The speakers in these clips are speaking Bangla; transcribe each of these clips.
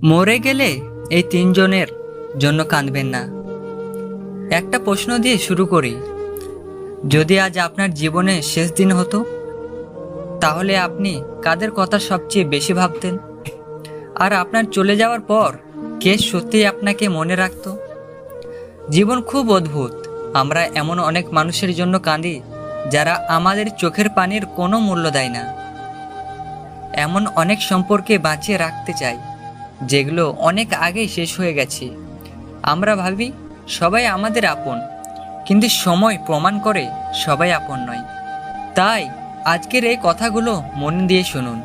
মরে গেলে এই তিনজনের জন্য কাঁদবেন না। একটা প্রশ্ন দিয়ে শুরু করি। যদি আজ আপনার জীবনের শেষ দিন হতো, তাহলে আপনি কাদের কথা সবচেয়ে বেশি ভাবতেন? আর আপনার চলে যাওয়ার পর কে সত্যিই আপনাকে মনে রাখতো? জীবন খুব অদ্ভুত। আমরা এমন অনেক মানুষের জন্য কাঁদি যারা আমাদের চোখের পানির কোনো মূল্য দেয় না। এমন অনেক সম্পর্কে বাঁচিয়ে রাখতে চাই যেগুলো অনেক আগেই শেষ হয়ে গেছে। আমরা ভাবি সবাই আমাদের আপন, কিন্তু সময় প্রমাণ করে সবাই আপন নয়। তাই আজকের এই কথাগুলো মন দিয়ে শুনুন,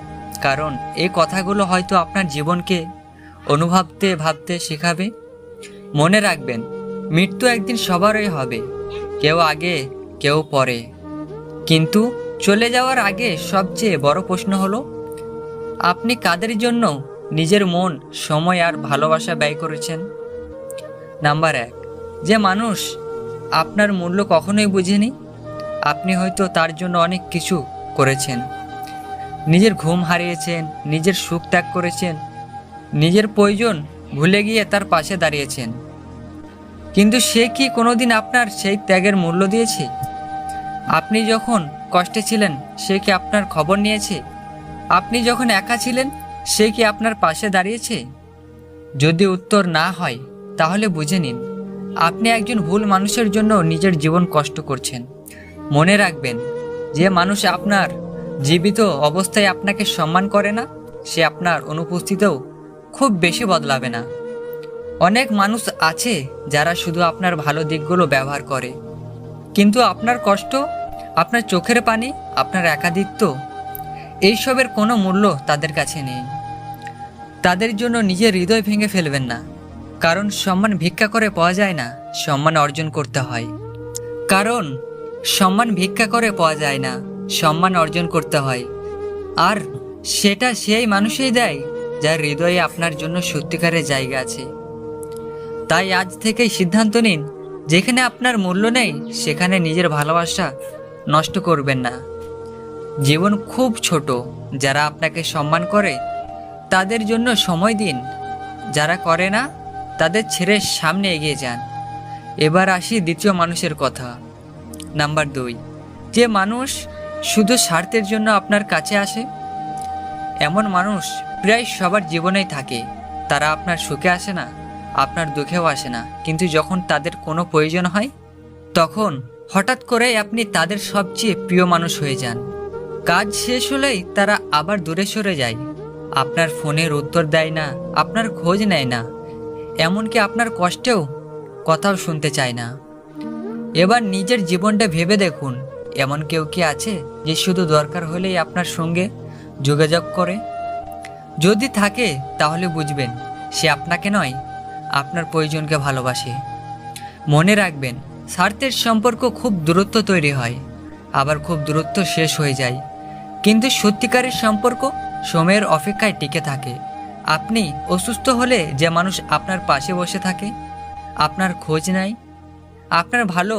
কারণ এই কথাগুলো হয়তো আপনার জীবনকে ভাবতে শেখাবে। মনে রাখবেন, মৃত্যু একদিন সবারই হবে, কেউ আগে কেউ পরে। কিন্তু চলে যাওয়ার আগে সবচেয়ে বড় প্রশ্ন হলো, আপনি কাদের জন্য নিজের মন, সময় আর ভালোবাসা ব্যয় করেছেন? নাম্বার 1, যে মানুষ আপনার মূল্য কখনোই বুঝেনি। আপনি হয়তো তার জন্য অনেক কিছু করেছেন। নিজের ঘুম হারিয়েছেন, নিজের সুখ ত্যাগ করেছেন, নিজের প্রয়োজন ভুলে গিয়ে তার পাশে দাঁড়িয়েছেন। কিন্তু সে কি কোনোদিন আপনার সেই ত্যাগের মূল্য দিয়েছে? আপনি যখন কষ্টে ছিলেন, সে কি আপনার খবর নিয়েছে? আপনি যখন একা ছিলেন, সে কি আপনার পাশে দাঁড়িয়েছে? যদি উত্তর না হয়, তাহলে বুঝে নিন আপনি একজন ভুল মানুষের জন্য নিজের জীবন কষ্ট করছেন। মনে রাখবেন, যে মানুষ আপনার জীবিত অবস্থায় আপনাকে সম্মান করে না, সে আপনার অনুপস্থিতিতেও খুব বেশি বদলাবে না। অনেক মানুষ আছে যারা শুধু আপনার ভালো দিকগুলো ব্যবহার করে, কিন্তু আপনার কষ্ট, আপনার চোখের পানি, আপনার একাকিত্ব, এইসবের কোনো মূল্য তাদের কাছে নেই। তাদের জন্য নিজের হৃদয় ভেঙে ফেলবেন না, কারণ সম্মান ভিক্ষা করে পাওয়া যায় না, সম্মান অর্জন করতে হয়। সম্মান অর্জন করতে হয়। আর সেটা সেই মানুষই দেয় যার হৃদয়ে আপনার জন্য সত্যিকারের জায়গা আছে। তাই আজ থেকেই সিদ্ধান্ত নিন, যেখানে আপনার মূল্য নেই সেখানে নিজের ভালোবাসা নষ্ট করবেন না। জীবন খুব ছোট। যারা আপনাকে সম্মান করে তাদের জন্য সময় দিন, যারা করে না তাদের ছেড়ে সামনে এগিয়ে যান। এবার আসি দ্বিতীয় মানুষের কথা। নাম্বার 2, যে মানুষ শুধু স্বার্থের জন্য আপনার কাছে আসে। এমন মানুষ প্রায় সবার জীবনেই থাকে। তারা আপনার সুখে আসে না, আপনার দুঃখেও আসে না, কিন্তু যখন তাদের কোনো প্রয়োজন হয়, তখন হঠাৎ করেই আপনি তাদের সবচেয়ে প্রিয় মানুষ হয়ে যান। কাজ শেষ হলেই তারা আবার দূরে সরে যায়। আপনার ফোনের উত্তর দেয় না, আপনার খোঁজ নেয় না, এমনকি আপনার কষ্টেও কথাও শুনতে চায় না। এবার নিজের জীবনটা ভেবে দেখুন, এমন কেউ কি আছে যে শুধু দরকার হলেই আপনার সঙ্গে যোগাযোগ করে? যদি থাকে, তাহলে বুঝবেন সে আপনাকে নয়, আপনার প্রয়োজনকে ভালোবাসে। মনে রাখবেন, স্বার্থের সম্পর্ক খুব দূরত্ব তৈরি হয়, আবার খুব দূরত্ব শেষ হয়ে যায়, কিন্তু সত্যিকারের সম্পর্ক সময়ের অপেক্ষায় টিকে থাকে। আপনি অসুস্থ হলে যে মানুষ আপনার পাশে বসে থাকে, আপনার খোঁজ নেয়, আপনার ভালো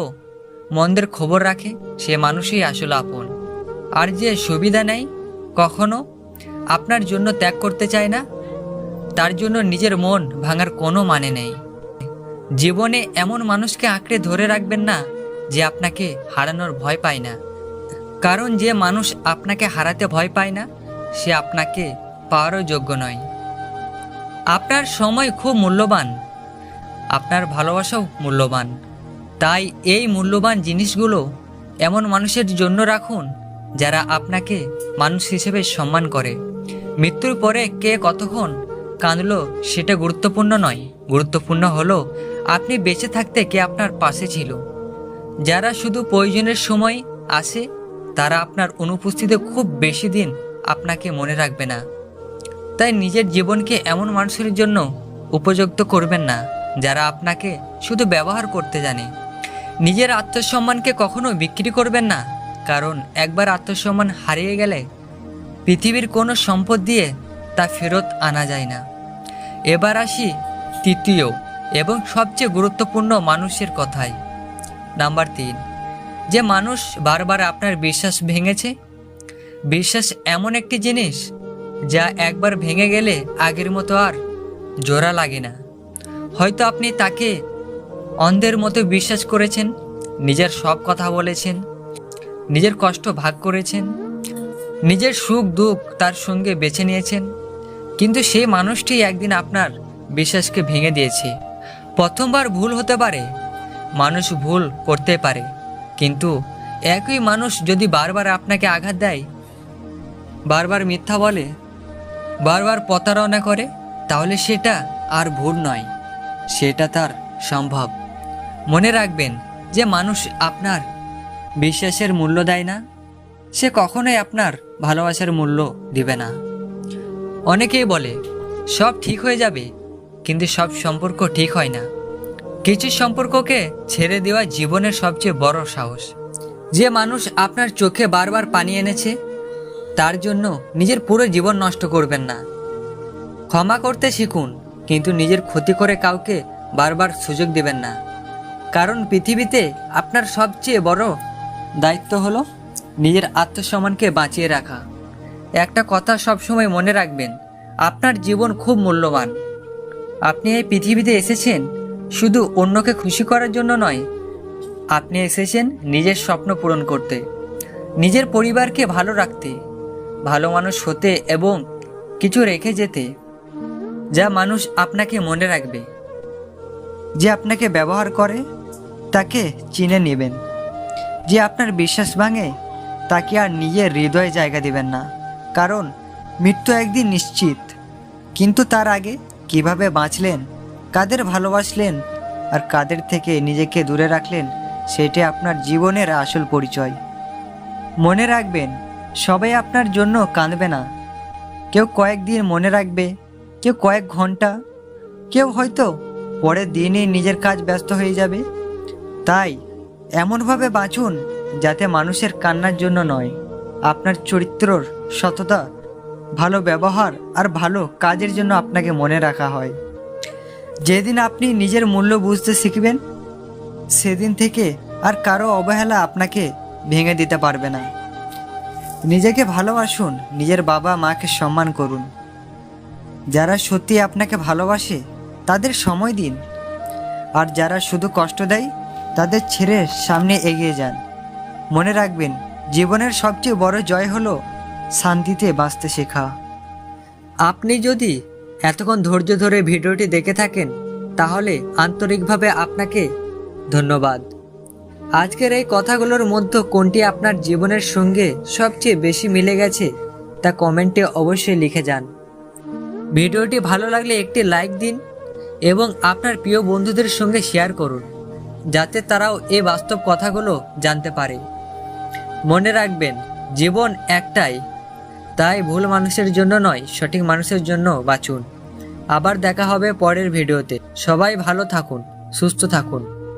মন্দের খবর রাখে, সে মানুষই আসলে আপন। আর যে সুবিধা নেয়, কখনো আপনার জন্য ত্যাগ করতে চায় না, তার জন্য নিজের মন ভাঙার কোনো মানে নেই। জীবনে এমন মানুষকে আঁকড়ে ধরে রাখবেন না যে আপনাকে হারানোর ভয় পায় না, কারণ যে মানুষ আপনাকে হারাতে ভয় পায় না, সে আপনাকে পাওয়ারও যোগ্য নয়। আপনার সময় খুব মূল্যবান, আপনার ভালোবাসাও মূল্যবান। তাই এই মূল্যবান জিনিসগুলো এমন মানুষের জন্য রাখুন যারা আপনাকে মানুষ হিসেবে সম্মান করে। মৃত্যুর পরে কে কতক্ষণ কাঁদলো সেটা গুরুত্বপূর্ণ নয়, গুরুত্বপূর্ণ হলো আপনি বেঁচে থাকতে কে আপনার পাশে ছিল। যারা শুধু প্রয়োজনের সময় আসে, তারা আপনার অনুপস্থিতিতে খুব বেশি দিন আপনাকে মনে রাখবে না। তাই নিজের জীবনকে এমন মানুষের জন্য উপযুক্ত করবেন না যারা আপনাকে শুধু ব্যবহার করতে জানে। নিজের আত্মসম্মানকে কখনো বিক্রি করবেন না, কারণ একবার আত্মসম্মান হারিয়ে গেলে পৃথিবীর কোনো সম্পদ দিয়ে তা ফেরত আনা যায় না। এবার আসি তৃতীয় এবং সবচেয়ে গুরুত্বপূর্ণ মানুষের কথায়। নাম্বার 3, যে মানুষ বারবার আপনার বিশ্বাস ভেঙেছে। বিশ্বাস এমন একটি জিনিস যা একবার ভেঙে গেলে আগের মতো আর জোড়া লাগে না। হয়তো আপনি তাকে অন্ধের মতো বিশ্বাস করেছেন, নিজের সব কথা বলেছেন, নিজের কষ্ট ভাগ করেছেন, নিজের সুখ দুঃখ তার সঙ্গে বেছে নিয়েছেন, কিন্তু সেই মানুষটি একদিন আপনার বিশ্বাসকে ভেঙে দিয়েছে। প্রথমবার ভুল হতে পারে, মানুষ ভুল করতে পারে, কিন্তু একই মানুষ যদি বারবার আপনাকে আঘাত দেয়, বারবার মিথ্যা বলে, বারবার প্রতারণা করে, তাহলে সেটা আর ভুল নয়, সেটা তার সম্ভব। মনে রাখবেন, যে মানুষ আপনার বিশ্বাসের মূল্য দেয় না, সে কখনোই আপনার ভালোবাসার মূল্য দিবে না। অনেকেই বলে সব ঠিক হয়ে যাবে, কিন্তু সব সম্পর্ক ঠিক হয় না। কিছু সম্পর্ককে ছেড়ে দেওয়া জীবনের সবচেয়ে বড় সাহস। যে মানুষ আপনার চোখে বারবার পানি এনেছে, তার জন্য নিজের পুরো জীবন নষ্ট করবেন না। ক্ষমা করতে শিখুন, কিন্তু নিজের ক্ষতি করে কাউকে বারবার সুযোগ দেবেন না। কারণ পৃথিবীতে আপনার সবচেয়ে বড় দায়িত্ব হলো নিজের আত্মসম্মানকে বাঁচিয়ে রাখা। একটা কথা সবসময় মনে রাখবেন, আপনার জীবন খুব মূল্যবান। আপনি এই পৃথিবীতে এসেছেন শুধু অন্যকে খুশি করার জন্য নয়, আপনি এসেছেন নিজের স্বপ্ন পূরণ করতে, নিজের পরিবারকে ভালো রাখতে, ভালো মানুষ হতে এবং কিছু রেখে যেতে, যা মানুষ আপনাকে মনে রাখবে। যে আপনাকে ব্যবহার করে তাকে চিনে নেবেন, যে আপনার বিশ্বাস ভাঙে তাকে আর নিজের হৃদয়ে জায়গা দিবেন না। কারণ মৃত্যু একদিন নিশ্চিত, কিন্তু তার আগে কিভাবে বাঁচলেন, কাদের ভালোবাসলেন আর কাদের থেকে নিজেকে দূরে রাখলেন, সেটাই আপনার জীবনের আসল পরিচয়। মনে রাখবেন, সবাই আপনার জন্য কাঁদবে না। কেউ কয়েকদিন মনে রাখবে, কেউ কয়েক ঘন্টা, কেউ হয়তো পরের দিনই নিজের কাজ ব্যস্ত হয়ে যাবে। তাই এমনভাবে বাঁচুন যাতে মানুষের কান্নার জন্য নয়, আপনার চরিত্রর সততা, ভালো ব্যবহার আর ভালো কাজের জন্য আপনাকে মনে রাখা হয়। যেদিন আপনি নিজের মূল্য বুঝতে শিখবেন, সেদিন থেকে আর কারো অবহেলা আপনাকে ভেঙে দিতে পারবে না। নিজেকে ভালোবাসুন, নিজের বাবা মাকে সম্মান করুন। যারা সত্যি আপনাকে ভালোবাসে তাদের সময় দিন, আর যারা শুধু কষ্ট দেয় তাদের ছেড়ে সামনে এগিয়ে যান। মনে রাখবেন, জীবনের সবচেয়ে বড় জয় হলো শান্তিতে বাঁচতে শেখা। আপনি যদি এতক্ষণ ধৈর্য ধরে ভিডিওটি দেখে থাকেন, তাহলে আন্তরিকভাবে আপনাকে ধন্যবাদ। আজকের এই কথাগুলোর মধ্যে কোনটি আপনার জীবনের সঙ্গে সবচেয়ে বেশি মিলে গেছে তা কমেন্টে অবশ্যই লিখে যান। ভিডিওটি ভালো লাগলে একটি লাইক দিন এবং আপনার প্রিয় বন্ধুদের সঙ্গে শেয়ার করুন, যাতে তারাও এই বাস্তব কথাগুলো জানতে পারে। মনে রাখবেন, জীবন একটাই, তাই ভুল মানুষের জন্য নয়, সঠিক মানুষের জন্য বাঁচুন। আবার দেখা হবে পরের ভিডিওতে। সবাই ভালো থাকুন, সুস্থ থাকুন।